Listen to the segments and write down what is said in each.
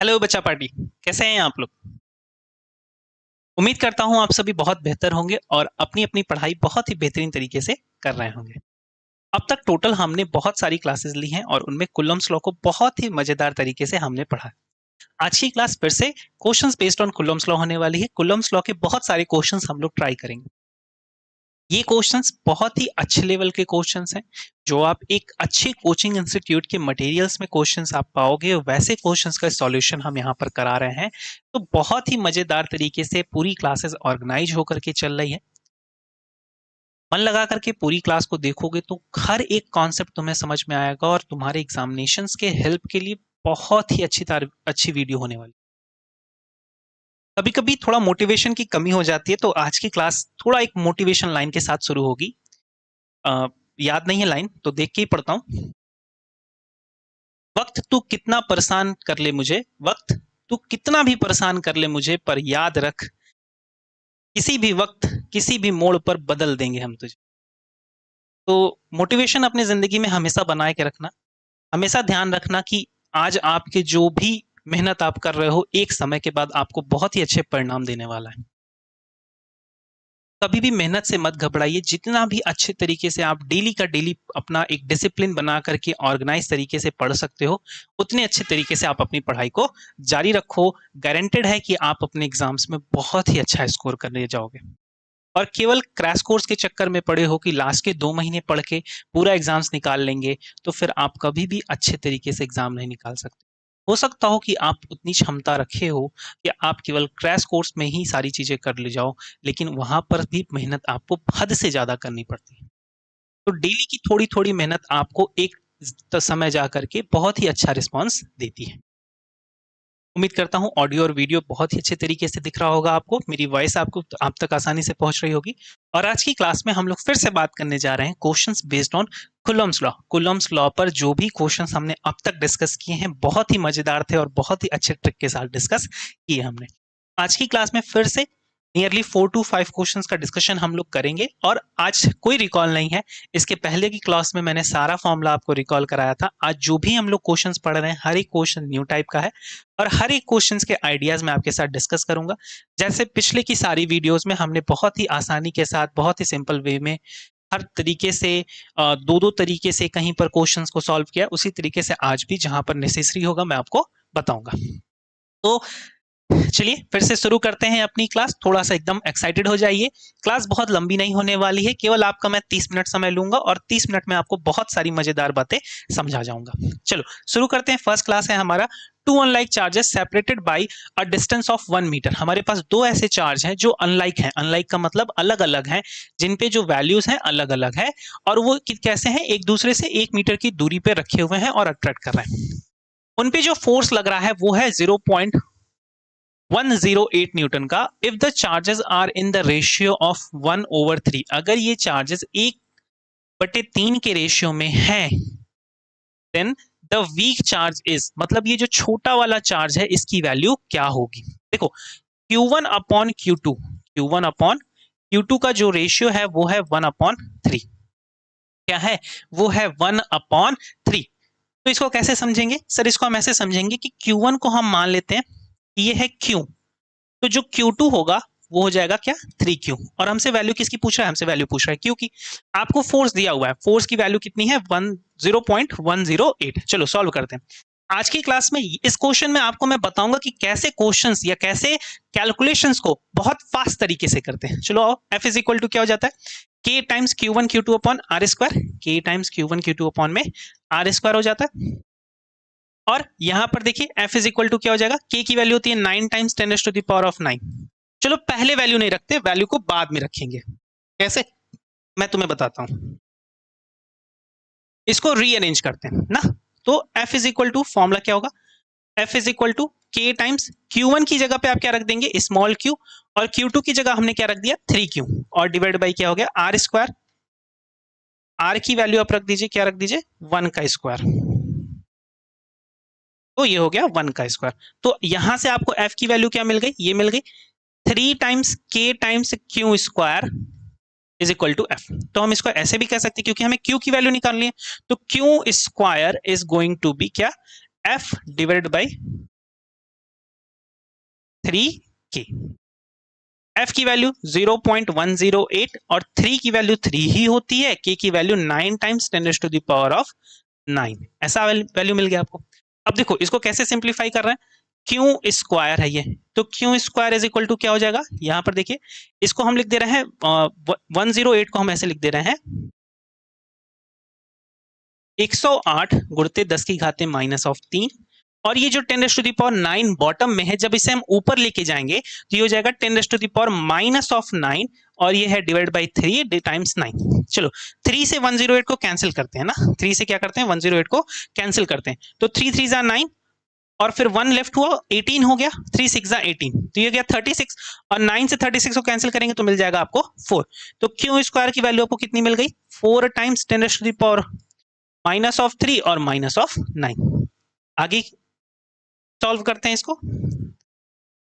Hello बच्चा party. कैसे हैं आप लोग? उम्मीद करता हूँ आप सभी बहुत बेहतर होंगे और अपनी अपनी पढ़ाई बहुत ही बेहतरीन तरीके से कर रहे होंगे। अब तक टोटल हमने बहुत सारी क्लासेस ली हैं और उनमें कुलम्स लॉ को बहुत ही मजेदार तरीके से हमने पढ़ा। आज की क्लास फिर से questions based on Coulomb's law होने वाली है। कुलम्स लॉ के बहुत सारे क्वेश्चंस हम लोग ट्राई करेंगे। ये क्वेश्चंस बहुत ही अच्छे लेवल के क्वेश्चंस हैं, जो आप एक अच्छे कोचिंग इंस्टीट्यूट के मटेरियल्स में क्वेश्चंस आप पाओगे, वैसे क्वेश्चंस का सॉल्यूशन हम यहाँ पर करा रहे हैं। तो बहुत ही मजेदार तरीके से पूरी क्लासेस ऑर्गेनाइज होकर के चल रही है। मन लगा करके पूरी क्लास को देखोगे तो हर एक कॉन्सेप्ट तुम्हें समझ में आएगा और तुम्हारे एग्जामिनेशंस के हेल्प के लिए बहुत ही अच्छी वीडियो होने वाली। कभी कभी थोड़ा मोटिवेशन की कमी हो जाती है, तो आज की क्लास थोड़ा एक मोटिवेशन लाइन के साथ शुरू होगी। अ, याद नहीं है लाइन, तो देख के ही पढ़ता हूँ। वक्त तू कितना परेशान कर ले मुझे, वक्त तू कितना भी परेशान कर ले मुझे, पर याद रख किसी भी वक्त किसी भी मोड़ पर बदल देंगे हम तुझे। तो मोटिवेशन अपनी जिंदगी में हमेशा बनाए के रखना। हमेशा ध्यान रखना कि आज आपके जो भी मेहनत आप कर रहे हो, एक समय के बाद आपको बहुत ही अच्छे परिणाम देने वाला है। कभी भी मेहनत से मत घबराइए। जितना भी अच्छे तरीके से आप डेली का डेली अपना एक डिसिप्लिन बना करके ऑर्गेनाइज तरीके से पढ़ सकते हो, उतने अच्छे तरीके से आप अपनी पढ़ाई को जारी रखो। गारंटेड है कि आप अपने एग्जाम्स में बहुत ही अच्छा स्कोर करने जाओगे। और केवल क्रैश कोर्स के चक्कर में पड़े हो कि लास्ट के 2 महीने पढ़ के पूरा एग्जाम्स निकाल लेंगे, तो फिर आप कभी भी अच्छे तरीके से एग्जाम नहीं निकाल सकते। हो सकता हो कि आप उतनी क्षमता रखे हो कि आप केवल क्रैश कोर्स में ही सारी चीजें कर ले जाओ, लेकिन वहां पर भी मेहनत आपको हद से ज्यादा करनी पड़ती है। तो डेली की थोड़ी थोड़ी मेहनत आपको एक समय जा करके बहुत ही अच्छा रिस्पॉन्स देती है। उम्मीद करता हूँ ऑडियो और वीडियो बहुत ही अच्छे तरीके से दिख रहा होगा आपको, मेरी वॉइस आपको आप तक आसानी से पहुंच रही होगी। और आज की क्लास में हम लोग फिर से बात करने जा रहे हैं questions based on Coulomb's law. Coulomb's law पर जो भी क्वेश्चंस हमने अब तक डिस्कस किए हैं, बहुत ही मजेदार थे और बहुत ही अच्छे ट्रिक के साथ डिस्कस किए हमने। आज की क्लास में फिर से नियरली 4 to 5 क्वेश्चंस का डिस्कशन हम लोग करेंगे। और आज कोई रिकॉल नहीं है, इसके पहले की क्लास में मैंने सारा फॉर्मूला आपको रिकॉल कराया था। आज जो भी हम लोग क्वेश्चंस पढ़ रहे हैं, हर एक क्वेश्चन न्यू टाइप का है और हर एक क्वेश्चंस के आइडियाज मैं आपके साथ डिस्कस करूंगा। जैसे पिछले की सारी वीडियोस में हमने बहुत ही आसानी के साथ, बहुत ही सिंपल वे में, हर तरीके से दो दो तरीके से कहीं पर क्वेश्चंस को सॉल्व किया, उसी तरीके से आज भी जहां पर नेसेसरी होगा मैं आपको बताऊंगा। तो चलिए फिर से शुरू करते हैं अपनी क्लास। थोड़ा सा एकदम एक्साइटेड हो जाइए। क्लास बहुत लंबी नहीं होने वाली है, केवल आपका मैं 30 मिनट समय लूंगा और 30 मिनट में आपको बहुत सारी मजेदार बातें समझा जाऊंगा। चलो शुरू करते हैं। फर्स्ट क्लास है हमारा two unlike charges separated by a distance of 1 metre. हमारे पास दो ऐसे चार्ज हैं जो अनलाइक हैं। अनलाइक का मतलब अलग अलग हैं, जिन पे जो वैल्यूज हैं अलग अलग है, और वो कैसे हैं, एक दूसरे से 1 मीटर की दूरी पे रखे हुए हैं और अट्रैक्ट कर रहे हैं। उन पे जो फोर्स लग रहा है वो है 0.108 न्यूटन का। If the charges are in the ratio of 1/3, अगर ये चार्जेस 1/3 के रेशियो में है, then the weak charge is, मतलब ये जो छोटा वाला चार्ज है इसकी वैल्यू क्या होगी। देखो Q1/Q2, Q1/Q2 का जो रेशियो है वो है 1/3। क्या है वो है 1/3। तो इसको कैसे समझेंगे सर? इसको हम ऐसे समझेंगे कि Q1 को हम मान लेते हैं ये है Q, तो जो Q2 होगा वो हो जाएगा क्या, 3Q। और हमसे वैल्यू किसकी पूछ रहा है? हमसे वैल्यू पूछ रहा है Q की। आपको फोर्स दिया हुआ है, फोर्स की वैल्यू कितनी है, 0.108। चलो सॉल्व करते हैं। आज की क्लास में इस क्वेश्चन में आपको मैं बताऊंगा कि कैसे क्वेश्चंस या कैसे कैलकुलेशंस को बहुत फास्ट तरीके से करते हैं। चलो F इज इक्वल टू क्या हो जाता है, K times Q1 Q2 upon R square. K times Q1 Q2 upon में R स्क्वायर हो जाता है। और यहां पर देखिए F इज इक्वल टू क्या हो जाएगा, K की वैल्यू होती है 9 टाइम्स 10⁻⁹। चलो पहले वैल्यू नहीं रखते, वैल्यू को बाद में रखेंगे। कैसे, मैं तुम्हें बताता हूं। इसको रीअरेंज करते हैं ना। तो F is equal to formula क्या होगा, F is equal to K times Q1 की जगह पे आप क्या रख देंगे, स्मॉल q, और Q2 की जगह हमने क्या रख दिया, 3Q, और डिवाइड बाई क्या हो गया, R स्क्वायर। R की वैल्यू आप रख दीजिए, क्या रख दीजिए, 1 का स्क्वायर। तो ये हो गया 1 का स्क्वायर। तो यहां से आपको F की वैल्यू क्या मिल गई, ये मिल गई 3 times K times Q square is equal to F। तो हम इसको ऐसे भी कह सकते हैं, क्योंकि हमें Q की वैल्यू निकालनी है, तो Q square is going to be क्या, F divided by 3k। f की वैल्यू 0.108 और 3 की वैल्यू 3 ही होती है, k की वैल्यू 9 टाइम्स 10⁻⁹ ऐसा वैल्यू मिल गया आपको। अब देखो इसको कैसे सिंप्लीफाई कर रहे हैं, क्यू स्क्वायर है ये, तो Q square is equal to क्या हो जाएगा, यहाँ पर देखिए इसको हम लिख दे रहे हैं 108 को हम ऐसे लिख दे रहे हैं 108 गुणित 10 की घात -3, और ये जो 10⁻⁹ बॉटम में है, जब इसे हम ऊपर लेके जाएंगे तो ये हो जाएगा 10⁻⁻⁹ और ये है डिवाइड बाई 3 टाइम्स 9। चलो 3 से 108 को कैंसिल करते हैं ना, 3 से क्या करते हैं 108 को कैंसिल करते हैं, तो 3 3 जा 9 और फिर 1 लेफ्ट हुआ 18 हो गया, 3 6 जा 18, तो ये गया 36 और 9 से 36 को कैंसिल करेंगे तो मिल जाएगा आपको 4। तो क्यू स्क्वायर की वैल्यू आपको कितनी मिल गई, 4 टाइम्स 10⁻⁻⁻3 और -9। आगे सॉल्व करते हैं इसको।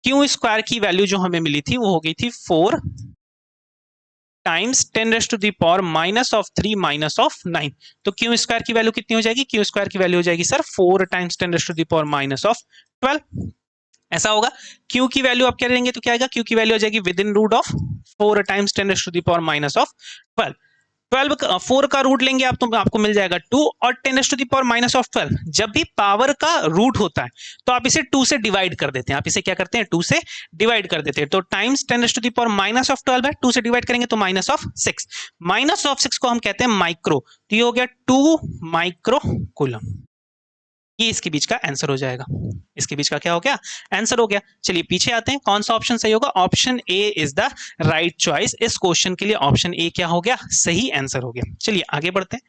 क्यू स्क्वायर की वैल्यू जो हमें मिली थी वो हो गई थी 4 टाइम्स 10⁻⁻3 तो क्यू स्क्वायर की वैल्यू कितनी हो जाएगी, क्यू स्क्वायर की वैल्यू हो जाएगी सर 4 टाइम्स 10⁻⁻12। ऐसा होगा। क्यू की वैल्यू आप क्या लेंगे तो क्या आएगा, क्यू की वैल्यू हो जाएगी within root of 4 times 10⁻⁻12। 4 का रूट लेंगे आप तो आपको मिल जाएगा 2, और 10⁻⁻12 जब भी पावर का रूट होता है तो आप इसे 2 से डिवाइड कर देते हैं, आप इसे क्या करते हैं 2 से डिवाइड कर देते हैं, तो टाइम्स 10⁻⁻12 है, 2 से डिवाइड करेंगे तो -6, -6 को हम कहते हैं माइक्रो, तो ये हो गया 2 माइक्रो कूलम। ये इसके बीच का आंसर हो जाएगा, इसके बीच का क्या हो गया आंसर हो गया। चलिए पीछे आते हैं, कौन सा ऑप्शन सही होगा, option A is the right choice. इस क्वेश्चन के लिए ऑप्शन ए क्या हो गया, सही आंसर हो गया। चलिए आगे बढ़ते हैं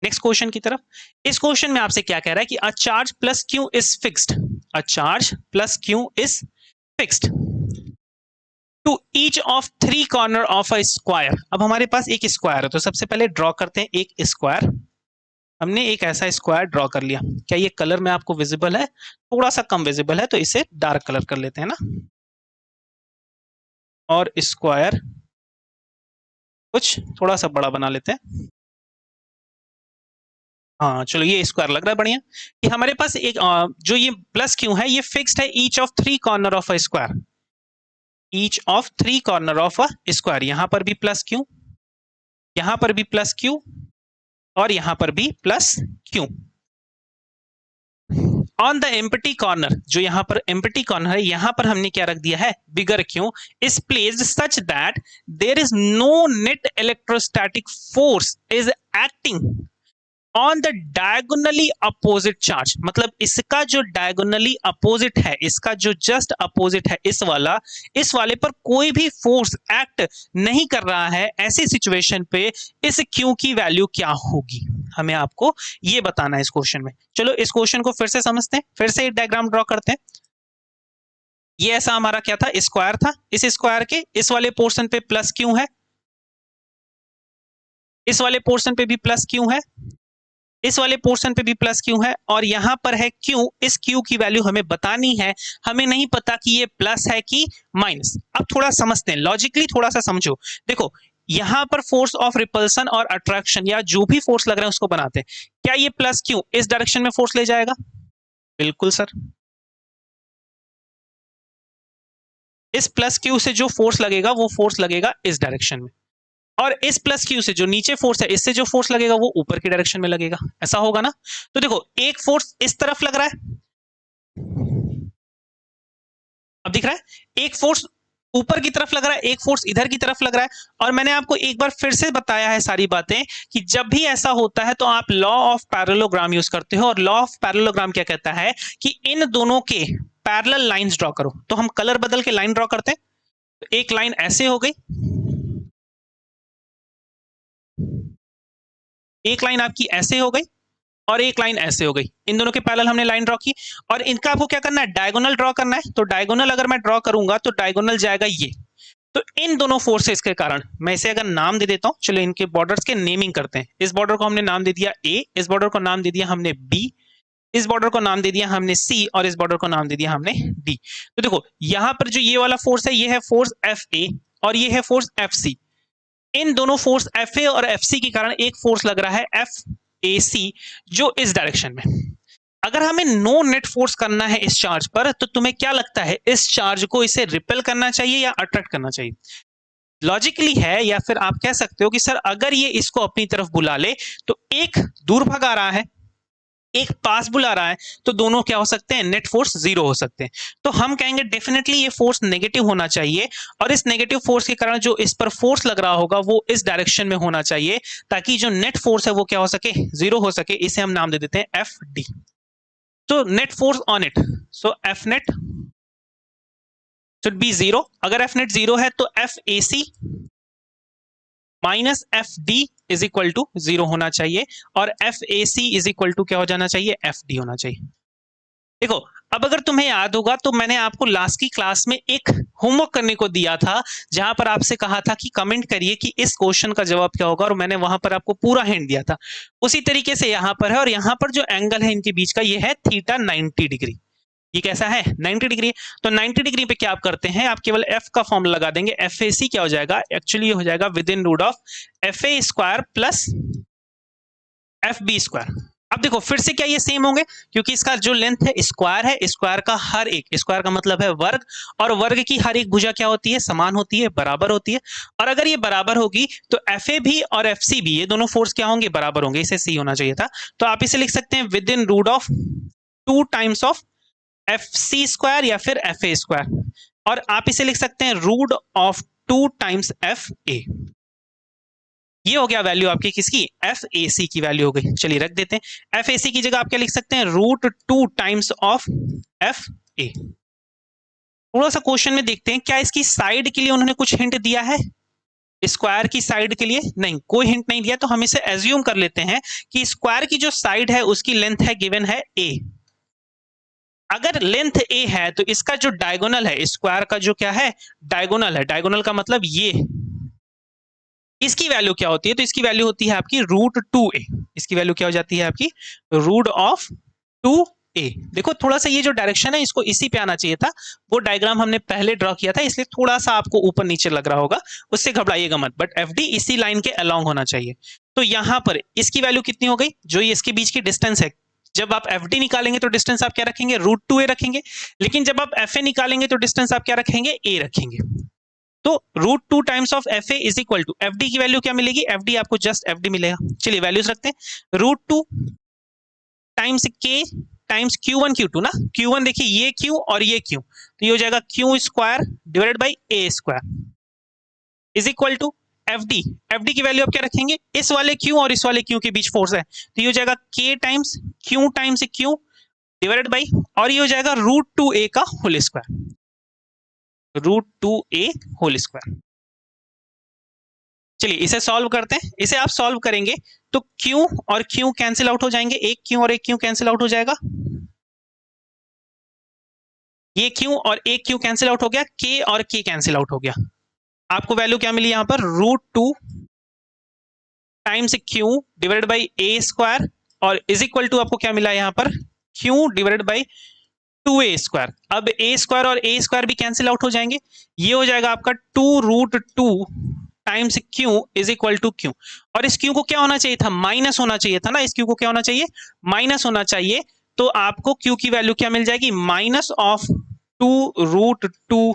नेक्स्ट क्वेश्चन की तरफ। इस क्वेश्चन में आपसे क्या कह रहा है कि a charge plus Q is fixed, a charge plus Q is fixed to each of 3 corner of a square. अब हमारे पास एक स्क्वायर है, तो सबसे पहले ड्रॉ करते हैं एक स्क्वायर। हमने एक ऐसा स्क्वायर ड्रॉ कर लिया, क्या ये कलर में आपको विजिबल है, थोड़ा सा कम विजिबल है तो इसे डार्क कलर कर लेते हैं ना, और स्क्वायर कुछ थोड़ा सा बड़ा बना लेते हैं। हाँ चलो ये स्क्वायर लग रहा है बढ़िया, कि हमारे पास एक जो ये प्लस क्यू है ये फिक्स्ड है each of 3 corner of a square, each of 3 corner of a square. यहां पर भी प्लस क्यू, यहां पर भी प्लस क्यू, और यहां पर भी plus Q. On the empty corner, जो यहां पर एम्प्टी कॉर्नर है यहां पर हमने क्या रख दिया है bigger q is placed such that there is no net electrostatic force is acting on the diagonally opposite charge. मतलब इसका जो डायगोनली अपोजिट है, इसका जो जस्ट अपोजिट है इस वाले पर कोई भी फोर्स एक्ट नहीं कर रहा है, ऐसी सिचुएशन पे इस क्यू की वैल्यू क्या होगी, हमें आपको ये बताना है इस क्वेश्चन में। चलो इस क्वेश्चन को फिर से समझते हैं, फिर से एक डायग्राम ड्रॉ करते हैं। ये ऐसा हमारा क्या था, स्क्वायर था, इस स्क्वायर के इस वाले पोर्शन पे प्लस क्यू है, इस वाले पोर्शन पे भी प्लस क्यू है, इस वाले पोर्शन पे भी प्लस क्यू है, और यहां पर है क्यू। इस क्यू की वैल्यू हमें बतानी है, हमें नहीं पता कि ये प्लस है कि माइनस। अब थोड़ा समझते हैं लॉजिकली, थोड़ा सा समझो। देखो यहां पर फोर्स ऑफ रिपल्सन और अट्रैक्शन या जो भी फोर्स लग रहा है उसको बनाते हैं, क्या ये प्लस क्यू इस डायरेक्शन में फोर्स ले जाएगा, बिल्कुल सर। इस प्लस क्यू से जो फोर्स लगेगा वो फोर्स लगेगा इस डायरेक्शन में, और इस प्लस क्यू से जो नीचे फोर्स है इससे जो फोर्स लगेगा वो ऊपर की डायरेक्शन में लगेगा, ऐसा होगा ना। तो देखो एक फोर्स इस तरफ लग रहा है, अब दिख रहा है, एक फोर्स ऊपर की तरफ लग रहा है, एक फोर्स इधर की तरफ लग रहा है। और मैंने आपको एक बार फिर से बताया है सारी बातें कि जब भी ऐसा होता है तो आप लॉ ऑफ पैरेललोग्राम यूज करते हो, और लॉ ऑफ पैरेललोग्राम क्या कहता है कि इन दोनों के पैरेलल लाइंस ड्रॉ करो। तो हम कलर बदल के लाइन ड्रॉ करते हैं, तो एक लाइन ऐसे हो गई, एक लाइन आपकी ऐसे हो गई, और एक लाइन ऐसे हो गई, इन दोनों के पैरेलल हमने लाइन ड्रॉ की। और इनका आपको क्या करना है, डायगोनल ड्रॉ करना है। तो डायगोनल अगर मैं ड्रॉ करूंगा तो डायगोनल जाएगा ये। तो इन दोनों फोर्सेस के कारण मैं इसे अगर नाम दे देता हूं, चलो इनके बॉर्डर्स के नेमिंग करते हैं। इस बॉर्डर को हमने नाम दे दिया ए, इस बॉर्डर को नाम दे दिया हमने बी, इस बॉर्डर को नाम दे दिया हमने सी, और इस बॉर्डर को नाम दे दिया हमने डी। तो देखो यहां पर जो ये वाला फोर्स है ये है फोर्स एफ ए, और ये है फोर्स एफ सी। इन दोनों फोर्स एफ ए और एफ सी के कारण एक फोर्स लग रहा है एफ ए सी, जो इस डायरेक्शन में। अगर हमें नो नेट फोर्स करना है इस चार्ज पर, तो तुम्हें क्या लगता है, इस चार्ज को इसे रिपेल करना चाहिए या अट्रैक्ट करना चाहिए? लॉजिकली है, या फिर आप कह सकते हो कि सर अगर ये इसको अपनी तरफ बुला ले तो एक दूर भगा रहा है, एक पास बुला रहा है, तो दोनों क्या हो सकते हैं, नेट फोर्स जीरो हो सकते हैं। तो हम कहेंगे डेफिनेटली ये फोर्स नेगेटिव होना चाहिए, और इस नेगेटिव फोर्स के कारण जो इस पर फोर्स लग रहा होगा वो इस डायरेक्शन में होना चाहिए, ताकि जो नेट फोर्स है वो क्या हो सके, जीरो हो सके। इसे हम नाम दे देते हैं एफ डी। तो net force on it, so F net should be zero. अगर एफ नेट जीरो है तो F A C minus F D is equal to zero होना चाहिए, और F A C is equal to क्या हो जाना चाहिए, एफ डी होना चाहिए। देखो, अब अगर तुम्हें याद होगा तो मैंने आपको लास्ट की क्लास में एक होमवर्क करने को दिया था, जहां पर आपसे कहा था कि कमेंट करिए कि इस क्वेश्चन का जवाब क्या होगा, और मैंने वहां पर आपको पूरा हिंट दिया था। उसी तरीके से यहां पर है, और यहां पर जो एंगल है इनके बीच का ये है थीटा 90 डिग्री। ये कैसा है, 90 डिग्री। तो 90 डिग्री पे क्या आप करते हैं, आप केवल एफ का फॉर्म लगा देंगे। एफ ए सी क्या हो जाएगा, एक्चुअली हो जाएगा within root of F A square plus F B square. अब देखो फिर से क्या ये सेम होंगे, क्योंकि इसका जो लेंथ है स्क्वायर है, स्क्वायर का हर एक, स्क्वायर का मतलब है वर्ग, और वर्ग की हर एक भुजा क्या होती है, समान होती है, बराबर होती है। और अगर ये बराबर होगी तो एफ ए भी और एफ सी भी, ये दोनों फोर्स क्या होंगे, बराबर होंगे। इसे सी होना चाहिए था। तो आप इसे लिख सकते हैं within root of 2 times of F C square या फिर एफ ए स्क्वायर, और आप इसे लिख सकते हैं root of 2 times F A. ये हो गया वैल्यू आपकी किसकी, एफ ए सी की वैल्यू हो गई। चलिए रख देते हैं, एफ ए सी की जगह आप क्या लिख सकते हैं, root 2 times of F A. थोड़ा सा क्वेश्चन में देखते हैं, क्या इसकी साइड के लिए उन्होंने कुछ हिंट दिया है, स्क्वायर की साइड के लिए नहीं, कोई हिंट नहीं दिया। तो हम इसे एज्यूम कर लेते हैं कि स्क्वायर की जो साइड है उसकी लेंथ है गिवन है ए। अगर लेंथ ए है तो इसका जो डायगोनल है, स्क्वायर का जो क्या है, डायगोनल है, डायगोनल का मतलब ये, इसकी वैल्यू क्या होती है, तो इसकी वैल्यू होती है आपकी रूट 2a। इसकी वैल्यू क्या हो जाती है आपकी, रूट ऑफ 2a। देखो थोड़ा सा ये जो डायरेक्शन है इसको इसी पे आना चाहिए था, वो डायग्राम हमने पहले ड्रॉ किया था, इसलिए थोड़ा सा आपको ऊपर नीचे लग रहा होगा, उससे घबराइएगा मत, बट एफ डी इसी लाइन के अलोंग होना चाहिए। तो यहां पर इसकी वैल्यू कितनी हो गई, जो ये इसके बीच की डिस्टेंस है, जब आप एफ डी निकालेंगे तो डिस्टेंस आप क्या रखेंगे, रूट 2a रखेंगे, लेकिन जब आप एफ ए निकालेंगे तो डिस्टेंस आप क्या रखेंगे, a रखेंगे। तो root 2 times of F A is equal to F D की वैल्यू क्या मिलेगी, एफ डी आपको जस्ट एफ डी मिलेगा। चलिए वैल्यूज रखते हैं, रूट 2 टाइम्स के टाइम्स Q1 Q2 ना, Q1 देखिए ये Q और ये Q, तो ये हो जाएगा Q square divided by A square is equal to F D. F D की वैल्यू आप क्या रखेंगे, इस वाले Q और इस वाले Q के बीच फोर्स है, तो ये हो जाएगा K times Q times Q divided by, और ये हो जाएगा रूट 2a का whole square, root 2a whole square. चलिए इसे सॉल्व करते हैं। इसे आप सॉल्व करेंगे तो Q और Q कैंसिल आउट हो जाएंगे, एक Q और एक Q कैंसिल आउट हो जाएगा, ये Q और एक Q कैंसिल आउट हो गया, K और K कैंसिल आउट हो गया। आपको वैल्यू क्या मिली यहां पर, root 2 times Q divided by A square, और इज इक्वल टू आपको क्या मिला यहां पर, Q divided by 2a square. अब a स्क्वायर और a स्क्वायर भी कैंसिल आउट हो जाएंगे, ये हो जाएगा आपका 2 root 2 times Q is equal to Q, और इस Q को क्या होना चाहिए था, माइनस होना चाहिए था ना, इस Q को क्या होना चाहिए, माइनस होना चाहिए। तो आपको Q की वैल्यू क्या मिल जाएगी, minus of 2 root 2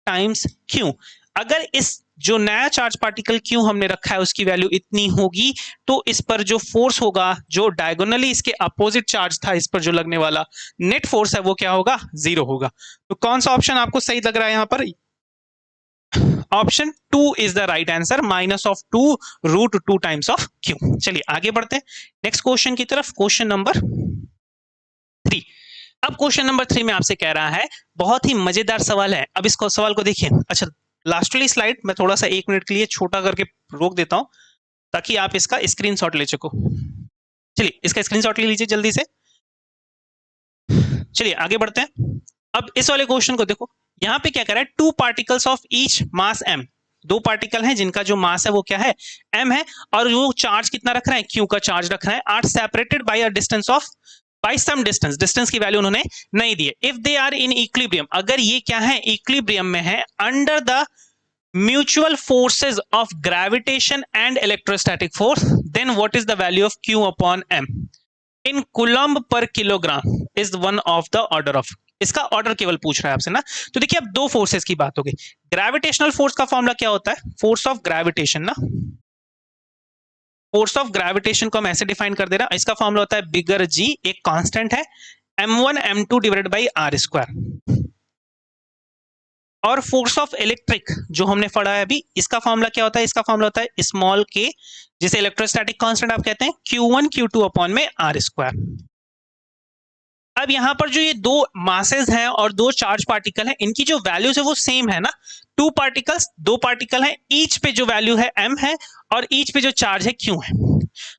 times Q। अगर इस जो नया चार्ज पार्टिकल Q हमने रखा है उसकी वैल्यू इतनी होगी, तो इस पर जो फोर्स होगा, जो डायगोनली इसके अपोजिट चार्ज था इस पर जो लगने वाला नेट फोर्स है, वो क्या होगा, जीरो होगा। तो कौन सा ऑप्शन आपको सही लग रहा है यहां पर, option 2 is the right answer, minus of 2 root 2 times of Q। चलिए आगे बढ़ते हैं नेक्स्ट क्वेश्चन की तरफ, क्वेश्चन नंबर 3। अब क्वेश्चन नंबर 3 में आपसे कह रहा है, बहुत ही मजेदार सवाल है। अब इसको सवाल को देखिए, अच्छा लास्ट वाली स्लाइड मैं थोड़ा सा 1 मिनट के लिए छोटा करके रोक देता हूं, ताकि आप इसका स्क्रीनशॉट ले सको। चलिए इसका स्क्रीनशॉट ले लीजिए जल्दी से। चलिए आगे बढ़ते हैं। अब इस वाले क्वेश्चन को देखो, यहां पे क्या कर रहा है, 2 particles of each mass m, 2 particle हैं जिनका जो मास है वो क्या है, m है, और वो चार्ज कितना रख रहा है, q का चार्ज रख रहा है, are separated by a distance of, by some distance, distance की वैल्यू उन्होंने नहीं दी है। If they are in equilibrium, अगर ये क्या है, इक्विलिब्रियम में है, under the mutual forces of gravitation and electrostatic force, then what is the value of q upon m। In coulomb per kilogram is one of the order of, इसका order केवल पूछ रहा है आपसे ना। तो देखिए अब दो फोर्सेस की बात हो गई। ग्रेविटेशनल फोर्स का फॉर्मूला क्या होता है, फोर्स ऑफ ग्रेविटेशन ना, फोर्स ऑफ ग्रेविटेशन को हम ऐसे डिफाइन कर दे रहा, इसका फॉर्मूला होता है बिगर जी, एक कांस्टेंट है, m1 m2 divided by R square. और फोर्स ऑफ इलेक्ट्रिक जो हमने पढ़ा है अभी, इसका फॉर्मूला क्या होता है, इसका फॉर्मूला होता है स्मॉल के, जिसे इलेक्ट्रोस्टैटिक कांस्टेंट आप कहते हैं, Q1 Q2 अपॉन में आर स्क्वायर। अब यहां पर जो ये दो मासेस हैं और दो चार्ज पार्टिकल हैं, इनकी जो वैल्यूज है वो सेम है ना, टू पार्टिकल्स, दो पार्टिकल हैं, ईच पे जो वैल्यू है m है और ईच पे जो चार्ज है q है।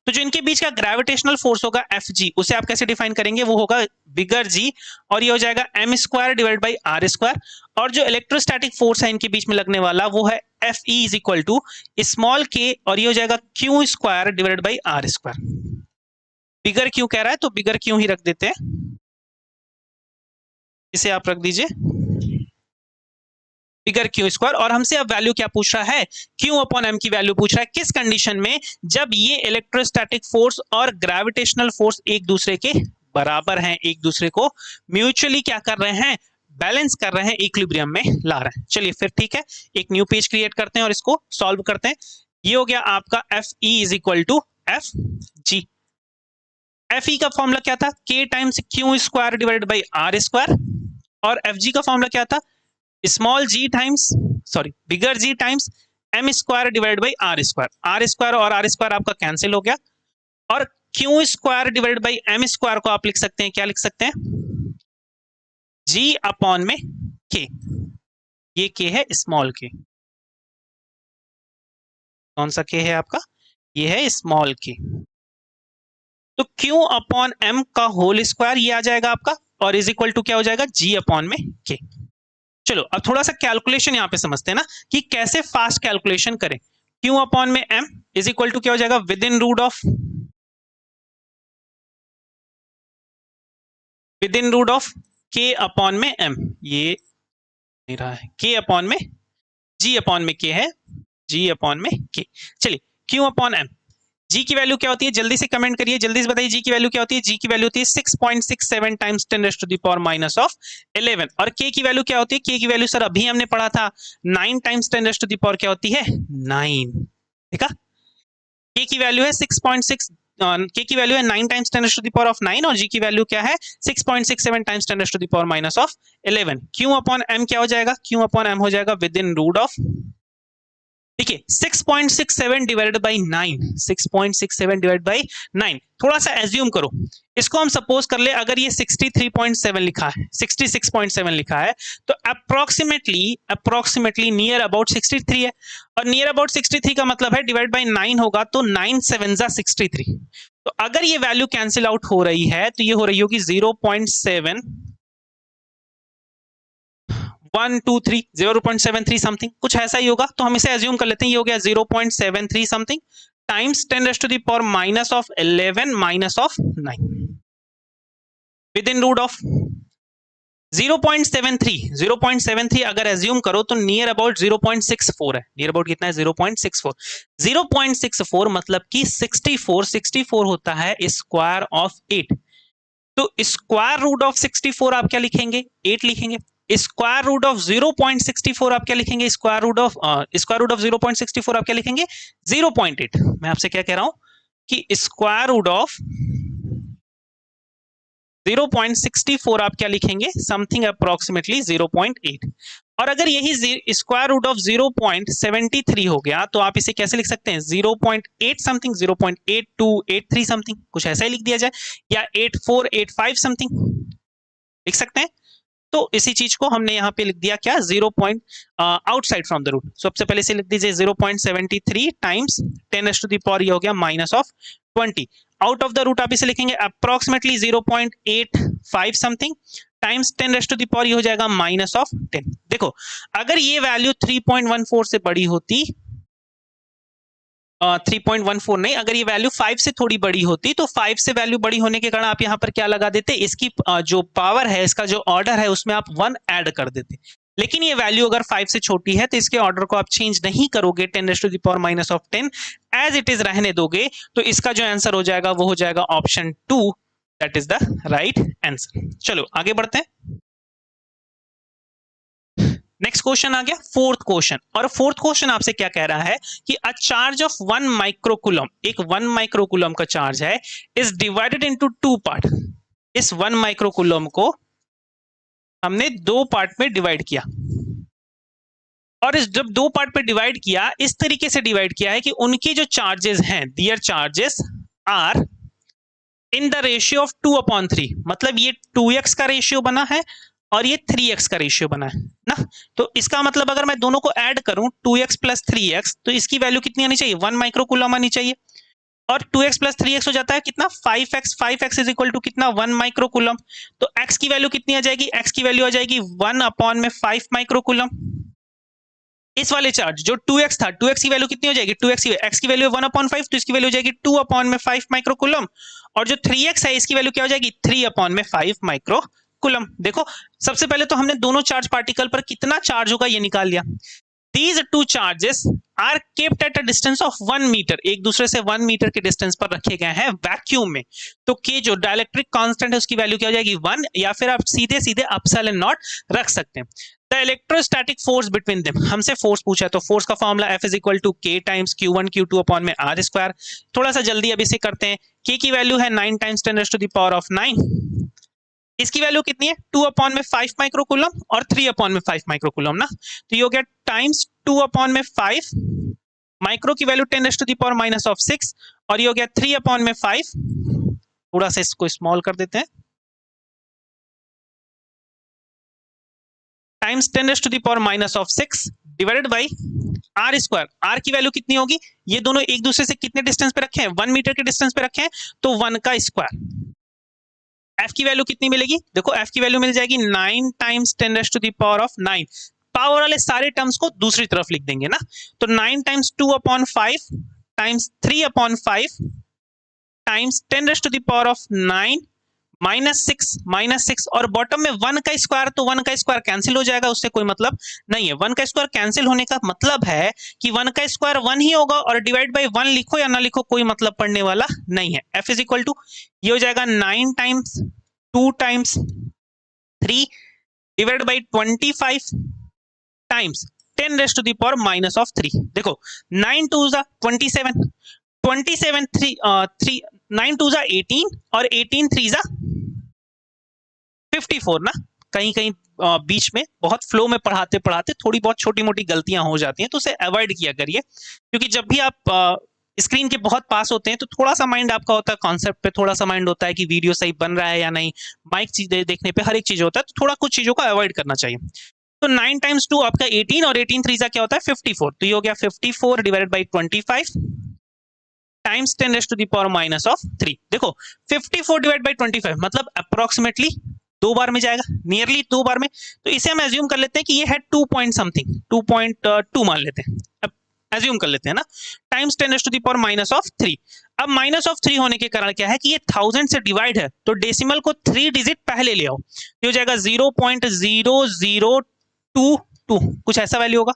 तो जो इनके बीच का ग्रेविटेशनल फोर्स होगा Fg, उसे आप कैसे डिफाइन करेंगे, वो होगा बिगर जी और ये हो जाएगा m square divide by R square. और जो इलेक्ट्रोस्टैटिक फोर्स है इनके बीच में लगने वाला वो है Fe is equal to small K और ये हो जाएगा q square divide by R square. Bigger Q कह रहा है तो बिगर क्यू ही रख देते हैं, इसे आप रख दीजिए बिगर क्यू स्क्वायर। और हमसे अब वैल्यू क्या पूछ रहा है, क्यू अपॉन एम की वैल्यू पूछ रहा है, किस कंडीशन में, जब ये इलेक्ट्रोस्टैटिक फोर्स और ग्रेविटेशनल फोर्स एक दूसरे के बराबर हैं, एक दूसरे को म्यूचुअली क्या कर रहे हैं, बैलेंस कर रहे हैं, इक्विलिब्रियम में ला रहे हैं। चलिए फिर ठीक है, एक न्यू पेज क्रिएट करते हैं और इसको सॉल्व करते हैं। ये हो गया आपका F E is equal to F G. F E का फॉर्मूला क्या था, K times Q square divided by R square, और एफ जी का फॉर्मूला क्या था, small G times, sorry bigger G times M square divide by R square. R square और R square आपका cancel हो गया, और Q square divide by M square को आप लिख सकते हैं, क्या लिख सकते हैं, जी अपॉन में के। ये के है स्मॉल के, कौन सा के है आपका, ये है स्मॉल के। तो क्यू अपॉन एम का होल स्क्वायर ये आ जाएगा आपका, और इज इक्वल टू क्या हो जाएगा, जी अपॉन में के। चलो अब थोड़ा सा कैलकुलेशन यहां पे समझते हैं ना कि कैसे फास्ट कैलकुलेशन करें। क्यू अपॉन में एम इज इक्वल टू क्या हो जाएगा, विद इन रूट ऑफ के अपॉन में एम, ये नहीं रहा है, के अपॉन में जी अपॉन में के है, जी अपॉन में के। चलिए क्यू अपॉन एम, जी की वैल्यू क्या होती है, जल्दी से कमेंट करिए, जल्दी से बताइए जी की वैल्यू क्या होती है। जी की वैल्यू होती है 6.67 times 10 raised to the power minus of 11। और के की वैल्यू क्या होती है, के की वैल्यू सर अभी हमने पढ़ा था 9 times 10 raised to the power क्या होती है, 9। देखा, के की वैल्यू है 6.6, के की वैल्यू है 9 times 10 raised to the power of 9, और जी की वैल्यू क्या है 6.67 times 10 raised to the power minus of 11। Q upon M क्या हो जाएगा, क्यू अपॉन एम हो जाएगा विद इन रूट ऑफ, देखिए 6.67 डिवाइडेड बाई 9, 6.67 डिवाइड बाई 9। थोड़ा सा एज्यूम करो, इसको हम सपोज कर ले अगर ये 63.7 लिखा है, 66.7 लिखा है, तो अप्रोक्सीमेटली नियर अबाउट 63 है, और नियर अबाउट 63 का मतलब है डिवाइड बाई 9 होगा तो 9 7 जा 63। तो अगर ये वैल्यू कैंसिल आउट हो रही है तो ये हो रही होगी 0.7 0.73 समथिंग, कुछ ऐसा ही होगा। तो हम इसे एज्यूम कर लेते हैं, ये हो गया 0.73 something times 10 raised to the power minus of 11 minus of 9 within root of 0.73 अगर एज्यूम करो तो नियर अबाउट 0.64 है। नियर अबाउट कितना है, 0.64। 0.64 मतलब कि 64 होता है स्क्वायर ऑफ 8। तो स्क्वायर रूट ऑफ 64 आप क्या लिखेंगे, 8 लिखेंगे। स्क्वायर रूट ऑफ 0.64 आप क्या लिखेंगे, स्क्वायर रूट ऑफ 0.64 आप क्या लिखेंगे, 0.8। मैं आपसे क्या कह रहा हूं कि स्क्वायर रूट ऑफ 0.64 आप क्या लिखेंगे, समथिंग अप्रोक्सीमेटली 0.8। और अगर यही स्क्वायर रूट ऑफ 0.73 हो गया तो आप इसे कैसे लिख सकते हैं, 0.8 समथिंग, 0.8283 समथिंग, कुछ ऐसा ही लिख दिया जाए, या 8485 समथिंग लिख सकते हैं। तो इसी चीज को हमने यहाँ पे लिख दिया क्या, 0 आउटसाइड फ्रॉम द रूट। सबसे पहले से लिख दीजिए 0.73 times 10 raised to the power, ये हो गया minus of 20। Out of the root आप इसे लिखेंगे approximately 0.85 something times 10 raised to the power, ये हो जाएगा माइनस ऑफ 10। देखो अगर ये वैल्यू 3.14 से बड़ी होती, 3.14 नहीं, अगर ये वैल्यू 5 से थोड़ी बड़ी होती तो 5 से वैल्यू बड़ी होने के कारण आप यहाँ पर क्या लगा देते, इसकी जो पावर है, इसका जो ऑर्डर है उसमें आप 1 ऐड कर देते। लेकिन ये वैल्यू अगर 5 से छोटी है तो इसके ऑर्डर को आप चेंज नहीं करोगे, 10 raised to the power minus of 10 as it is रहने दोगे, तो इसका जो आंसर हो जाएगा वो हो जाएगा option 2 that is the right answer. चलो आगे बढ़ते हैं। नेक्स्ट क्वेश्चन आ गया फोर्थ क्वेश्चन, और फोर्थ क्वेश्चन आपसे क्या कह रहा है कि अ चार्ज ऑफ 1 माइक्रोकूलम, एक 1 माइक्रोकूलम का चार्ज है, इज डिवाइडेड इनटू 2 पार्ट। इस 1 माइक्रोकूलम को हमने 2 पार्ट में डिवाइड किया, और इस जब 2 पार्ट पे डिवाइड किया, इस तरीके से डिवाइड किया है कि उनके जो चार्जेस हैं, their charges are in the ratio of 2/3, मतलब ये 2x का रेशियो बना है और ये 3x का रेशियो बना है ना। तो इसका मतलब अगर मैं दोनों को ऐड करूं 2x प्लस 3x, तो इसकी वैल्यू कितनी आनी चाहिए, 1 माइक्रोकूलम आनी चाहिए, और 2x प्लस 3x हो जाता है कितना, 5x। 5x is equal to कितना, 1 माइक्रोकूलम। तो x की वैल्यू कितनी आ जाएगी, x की वैल्यू आ जाएगी 1/5 माइक्रोकूलम। इस वाले चार्ज जो 2x था, 2x की वैल्यू कितनी हो जाएगी, 2x की x की वैल्यू 1/5, तो इसकी वैल्यू हो जाएगी 2/5 माइक्रोकूलम, और जो 3x है इसकी वैल्यू क्या हो जाएगी, 3/5 माइक्रोकूलम। देखो सबसे पहले तो हमने दोनों चार्ज पार्टिकल पर कितना चार्ज होगा ये निकाल लिया। These two charges are kept at a distance of 1 metre, एक दूसरे से 1 मीटर के डिस्टेंस पर रखे गए हैं वैक्यूम में। तो के जो डाइलेक्ट्रिक कांस्टेंट है उसकी वैल्यू क्या हो जाएगी 1, या फिर आप सीधे सीधे एप्सिलॉन नॉट रख सकते हैं। The electrostatic force between them, हमसे फोर्स पूछा है तो फोर्स का formula F is equal to K times Q1 Q2 upon में R स्क्वायर। थोड़ा सा जल्दी अभी से करते हैं। K की वैल्यू है 9 times 10 raise to the power of 9, इसकी वैल्यू कितनी है 2/5 माइक्रोकूलम और 3/5 माइक्रोकूलम ना, तो ये हो गया टाइम्स 2/5, माइक्रो की value 10 to the power minus of 6, और ये हो गया 3/5, थोड़ा सा इसको स्मॉल कर देते हैं, times 10 to the power minus of 6 divided by R square. R की वैल्यू कितनी होगी, ये दोनों एक दूसरे से कितने डिस्टेंस पे रखे हैं, 1 मीटर के डिस्टेंस पे रखे हैं, तो 1 का स्क्वायर। F की वैल्यू कितनी मिलेगी, देखो F की वैल्यू मिल जाएगी 9 times 10 to the power of 9, power वाले सारे टर्म्स को दूसरी तरफ लिख देंगे ना, तो 9 times 2/5 times 3/5 times 10 to the power of 9 minus 6 और बॉटम में 1 का स्क्वायर, तो 1 का स्क्वायर कैंसिल हो जाएगा, उससे कोई मतलब नहीं है। 1 का स्क्वायर कैंसिल होने का मतलब है कि 1 का स्क्वायर 1 ही होगा, और डिवाइड बाई 1 लिखो या ना लिखो कोई मतलब पड़ने वाला नहीं है। F इज इक्वल टू ये हो जाएगा 9 times 2 times 3 divide by 25 times 10 raise to the power minus of 3। देखो 9 2 जा 27, 27 3 9 2 जा 18, और 18 3 जा 54 ना। कहीं कहीं बीच में बहुत फ्लो में पढ़ाते पढ़ाते थोड़ी बहुत छोटी मोटी गलतियां हो जाती हैं, तो उसे अवॉइड किया करिए, क्योंकि जब भी आप स्क्रीन के बहुत पास होते हैं तो थोड़ा सा माइंड आपका होता है कॉन्सेप्ट पे, थोड़ा सा माइंड होता है कि वीडियो सही बन रहा है या नहीं, माइक चीजें देखने पे हर एक चीज होता है, तो थोड़ा कुछ चीजों को अवॉइड करना चाहिए। तो 9 टाइम्स 2 आपका 18, और 18 3 क्या होता है 54, तो ये हो गया 54 divided by 25 times 10 raise to the power minus of 3। देखो 54 डिवाइड बाई 25 मतलब अप्रोक्सीमेटली 2 बार में जाएगा, नियरली 2 बार में, तो इसे हम एज्यूम कर लेते हैं कि ये है 2 पॉइंट समथिंग, 2.2 मान लेते हैं, अब एज्यूम कर लेते हैं ना, times 10 raise to the power minus of 3। अब माइनस ऑफ 3 होने के कारण क्या है कि ये 1000 से डिवाइड है, तो डेसिमल को 3 डिजिट पहले ले आओ, ये हो जाएगा 0.0022, कुछ ऐसा वैल्यू होगा।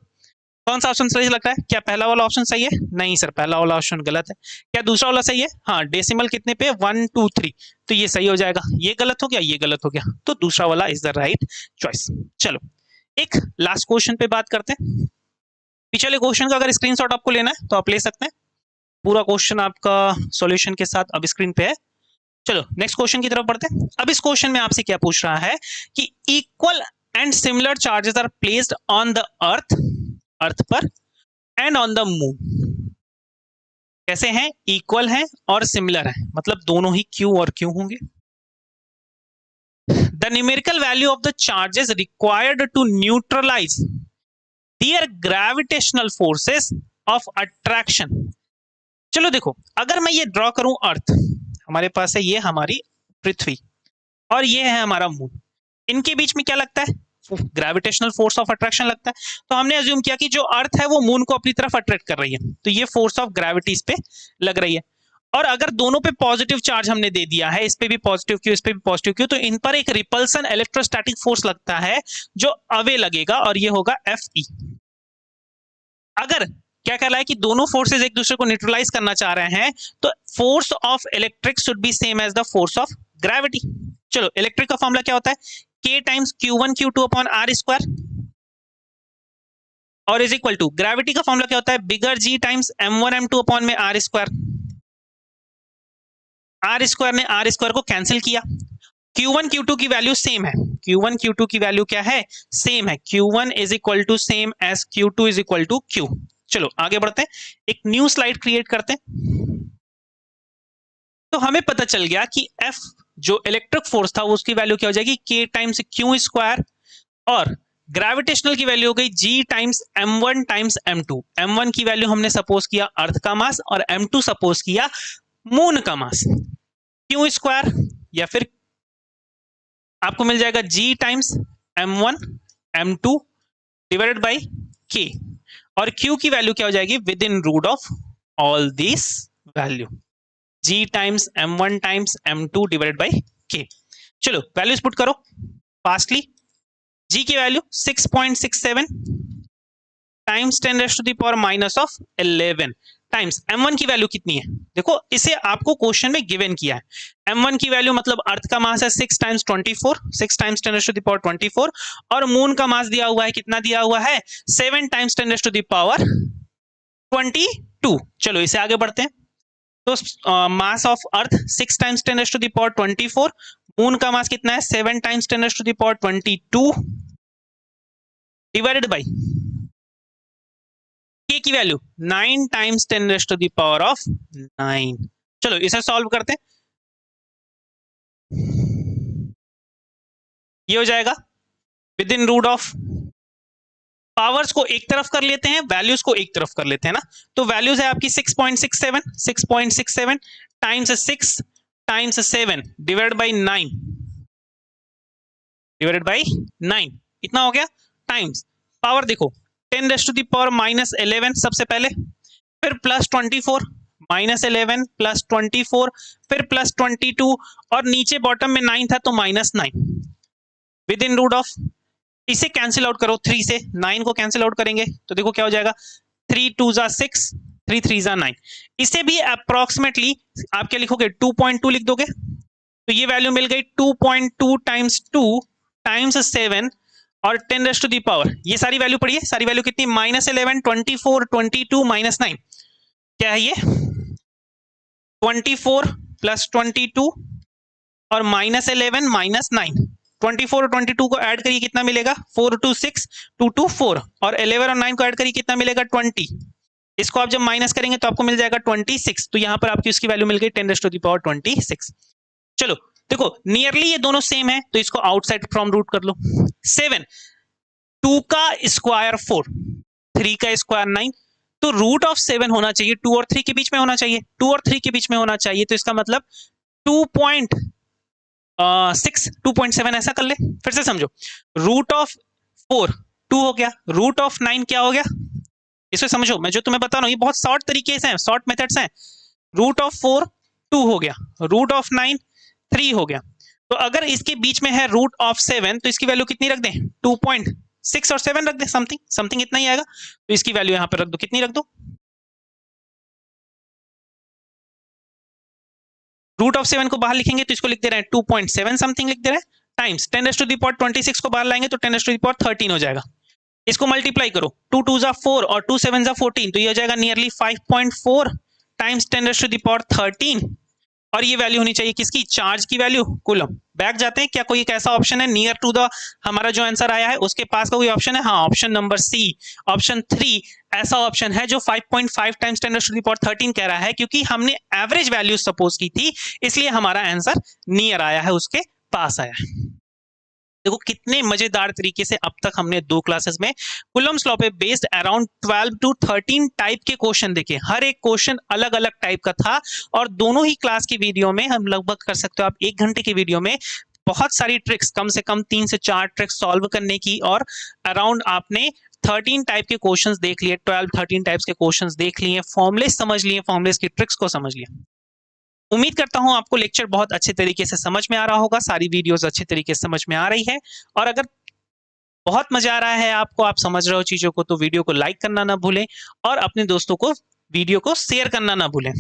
कौन सा ऑप्शन सही लगता है, क्या पहला वाला ऑप्शन सही है, नहीं सर पहला वाला ऑप्शन गलत है। क्या दूसरा वाला सही है, हाँ डेसिमल कितने पे 1 2 3, तो ये सही हो जाएगा। ये गलत हो गया, ये गलत हो गया, तो दूसरा वाला इज द राइट चॉइस। चलो एक लास्ट क्वेश्चन पे बात करते हैं। पिछले क्वेश्चन का अगर स्क्रीनशॉट आपको लेना है तो आप ले सकते हैं, पूरा क्वेश्चन आपका सॉल्यूशन के साथ अब स्क्रीन पे है। चलो नेक्स्ट क्वेश्चन की तरफ बढ़ते हैं। अब इस क्वेश्चन में आपसे क्या पूछ रहा है कि equal and similar charges are placed on the earth पर एंड ऑन द मून। कैसे हैं, इक्वल हैं और सिमिलर हैं, मतलब दोनों ही Q और Q होंगे। The numerical value of the charges required to neutralise their gravitational forces of attraction. चलो देखो अगर मैं ये ड्रॉ करूं अर्थ, हमारे पास है ये हमारी पृथ्वी और ये है हमारा मून, इनके बीच में क्या लगता है, ग्रेविटेशनल फोर्स ऑफ अट्रैक्शन लगता है। तो हमने अज्यूम किया कि जो अर्थ है वो मून को अपनी तरफ अट्रैक्ट कर रही है, तो ये फोर्स ऑफ ग्रेविटी इस पे लग रही है। और अगर दोनों पे पॉजिटिव चार्ज हमने दे दिया है, इस पे भी पॉजिटिव क्यू इस पे भी पॉजिटिव क्यू, तो इन पर एक रिपल्सन इलेक्ट्रोस्टैटिक फोर्स लगता है जो अवे लगेगा, और ये होगा Fe। अगर क्या कह रहा है कि दोनों फोर्सेस एक दूसरे को न्यूट्रलाइज करना चाह रहे हैं, तो force of electric should be same as the force of gravity. चलो इलेक्ट्रिक का फॉर्मूला क्या होता है, K times Q1 Q2 upon R square, और इज इक्वल टू ग्रेविटी का फॉर्मूला क्या होता है, bigger G times M1 M2 upon में R स्क्वायर। R स्क्वायर ने R स्क्वायर को कैंसिल किया, Q1 Q2 की वैल्यू सेम है, Q1 Q2 की वैल्यू क्या है, सेम है, Q1 is equal to same as Q2 is equal to Q। चलो आगे बढ़ते हैं, एक न्यू स्लाइड क्रिएट करते हैं। तो हमें पता चल गया कि F जो इलेक्ट्रिक फोर्स था उसकी वैल्यू क्या हो जाएगी, K टाइम्स Q स्क्वायर, और ग्रेविटेशनल की वैल्यू हो गई G times M1 times M2। M1 की वैल्यू हमने सपोज किया अर्थ का मास, और M2 सपोज किया मून का मास। Q स्क्वायर या फिर आपको मिल जाएगा G times M1 M2 divided by K, और Q की वैल्यू क्या हो जाएगी, within root of all this value, G times M1 times M2 divided by K। चलो वैल्यूज पुट करो फास्टली। G की value 6.67 times 10 raise to the power minus of 11 times M1 की value कितनी है, देखो इसे आपको क्वेश्चन में गिवन किया है। M1 की वैल्यू मतलब अर्थ का मास है 6 times 24, 6 times 10 raise to the power 24, और मून का मास दिया हुआ है, कितना दिया हुआ है, 7 times 10 raise to the power 22। चलो इसे आगे बढ़ते हैं। तो mass of earth 6 times 10 raise to the power 24, moon का मास कितना है, 7 times 10 raise to the power 22 divided by K की value 9 times 10 raise to the power of 9। चलो इसे सॉल्व करते हैं, ये हो जाएगा within root of, powers को एक तरफ कर लेते हैं, वैल्यूज को एक तरफ कर लेते हैं ना। तो वैल्यूज है आपकी 6.67 टाइम्स 6 टाइम्स 7 डिवाइड बाई 9 इतना हो गया, टाइम्स पावर देखो 10 raise to the power minus 11 सबसे पहले, फिर प्लस 24 माइनस 11 प्लस 24 फिर प्लस 22, और नीचे बॉटम में 9 था तो minus 9 within root of, इसे कैंसिल आउट करो 3 से, 9 को कैंसिल आउट करेंगे तो देखो क्या हो जाएगा, 3 2 जा 6, 3 3 जा 9। इसे भी अप्रोक्सीमेटली आप क्या लिखोगे, 2.2 लिख दोगे, तो ये वैल्यू मिल गई 2.2 टाइम्स 2 टाइम्स 7 और 10 रेज़ टू द पावर, ये सारी वैल्यू पढ़िए, सारी वैल्यू कितनी, माइनस 11 24 22 माइनस 9, क्या है ये 24 प्लस 22 और माइनस 11 माइनस 9, 24 और 22 को ऐड करिए कितना मिलेगा, 4 2 6 2 2 4, और 11 और 9 को ऐड करिए कितना मिलेगा 20, इसको आप जब माइनस करेंगे तो आपको मिल जाएगा 26, तो यहां पर आपकी उसकी वैल्यू मिल गई 10 रेज़ टू द पावर 26। चलो देखो नियरली ये दोनों सेम है, तो इसको आउटसाइड फ्रॉम रूट कर लो। 7 2 का स्क्वायर 4, 3 का स्क्वायर 9, तो रूट ऑफ 7 होना चाहिए 2 और 3 के बीच में होना चाहिए, 2 और 3 के बीच में होना चाहिए, तो इसका मतलब 2.7 ऐसा कर ले, फिर से समझो, रूट ऑफ 4 2 हो गया, रूट ऑफ 9 क्या हो गया, इसे समझो, मैं जो तुम्हें बता रहा हूं ये बहुत शॉर्ट तरीके से हैं, शॉर्ट मेथड्स हैं। रूट ऑफ 4 2 हो गया, रूट ऑफ 9 3 हो गया, तो अगर इसके बीच में है रूट ऑफ 7 तो इसकी वैल्यू कितनी रख दें, 2.6 और 7 रख दें, समथिंग इतना ही आएगा, तो इसकी वैल्यू यहां पर रख दो, कितनी रख दो, रूट ऑफ 7 को बाहर लिखेंगे तो इसको लिख दे रहे हैं 2.7 समथिंग लिख दे रहे हैं, times 10 raise to the power 26 को बाहर लाएंगे तो 10 रेज़ टू द पावर 13 हो जाएगा, इसको मल्टीप्लाई करो, 2 2 जा 4 और 2 7 जा 14, तो ये हो जाएगा nearly 5.4 times 10 raise to the power 13, और ये वैल्यू होनी चाहिए किसकी, चार्ज की वैल्यू, कूलम। बैक जाते हैं, क्या कोई एक ऐसा ऑप्शन है नियर टू द हमारा जो आंसर आया है उसके पास का कोई ऑप्शन है, हाँ ऑप्शन नंबर सी, ऑप्शन 3 ऐसा ऑप्शन है जो 5.5 times 10 raise to the power 13 कह रहा है, क्योंकि हमने एवरेज वैल्यू सपोज की थी, इसलिए हमारा आंसर नियर आया है, उसके पास आया है। देखो कितने मजेदार तरीके से अब तक हमने 2 क्लासेस में कूलम्स लॉ पे बेस्ड अराउंड 12 टू 13 टाइप के क्वेश्चन देखे, हर एक क्वेश्चन अलग अलग टाइप का था, और दोनों ही क्लास की वीडियो में हम लगभग कर सकते हो आप 1 घंटे की वीडियो में बहुत सारी ट्रिक्स, कम से कम 3 से 4 ट्रिक्स सॉल्व करने की, और अराउंड आपने 13 टाइप के क्वेश्चंस देख लिए, 12-13 टाइप्स के क्वेश्चंस देख लिए, फॉर्मुले समझ लिए, फॉर्मुलेस की ट्रिक्स को समझ लिए। उम्मीद करता हूं आपको लेक्चर बहुत अच्छे तरीके से समझ में आ रहा होगा, सारी वीडियोस अच्छे तरीके से समझ में आ रही है, और अगर बहुत मजा आ रहा है आपको, आप समझ रहे हो चीजों को, तो वीडियो को लाइक करना ना भूलें और अपने दोस्तों को वीडियो को शेयर करना ना भूलें।